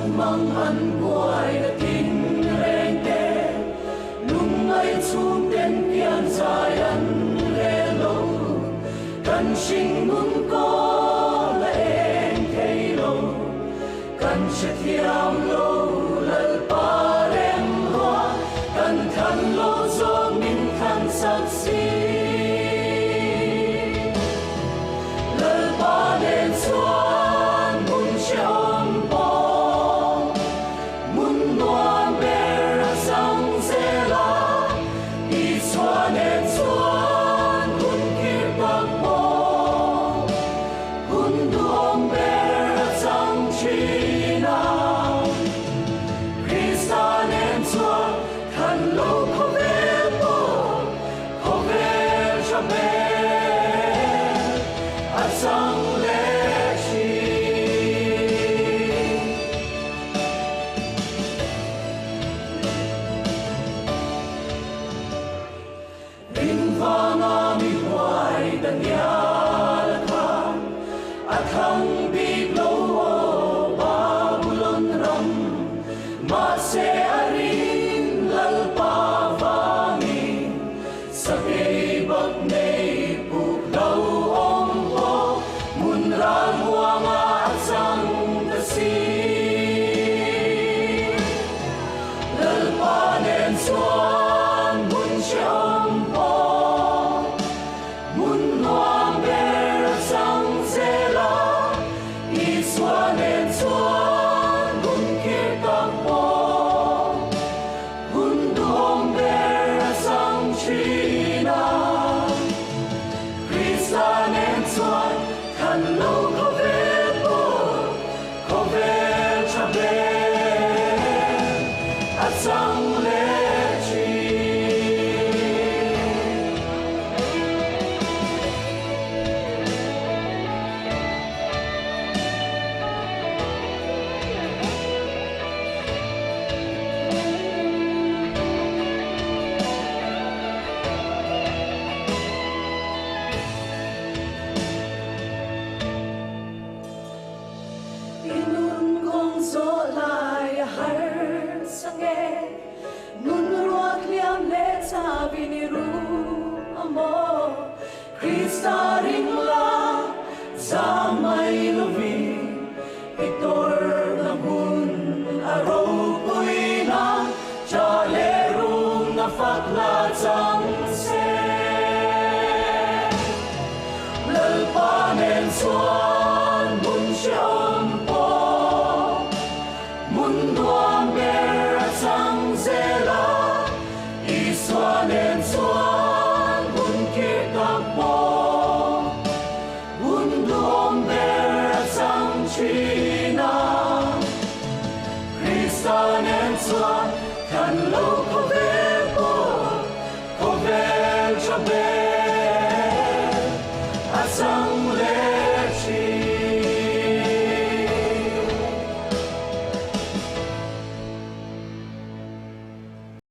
săn măng ăn quài đã kinh rèn tê lung ngay chung tên kian dài ăn lê lâu cần sinh muốn có là em thấy lâu cần sẽ theo lâu lal pa đêm hoa cần thlan lo do mình khăn sắc xí lal pa đêm xuân muốn chọn bò muốn noa bè sang dê la đi xuân em xuân muốn kia bạc bò muốn đuông bè sang chi nào Christa em xuân thlan loh khawvel khawvel cho bé sang lễ chi Vengthlang mi hoài đàn nhà khang akhang bi lâu Babylon ram ma se arin lal pa vangi sa kay bak nei puk lâu om po mun ra muang at sang kasi lal pa nen xuân mun chom po mun noam ber sang zela i xuân nen xuân mun kia các po mun duong ber sang chi na Christa nen xuân thlan loh khawvel cho bé at sang lễ chi Inun kong gió lại har sang nghe nun ruột liam lệ cha viniru amo Christa ring la Zaipawl Victor na mun aro pui na cha lê rung na phát la chang se lal pa nen xuân mun chom po mun duam ber sang zela i xuân nen xuân mun kia các po mun duam ber sang chi na Christa nen xuân thlan loh khawvel cho bé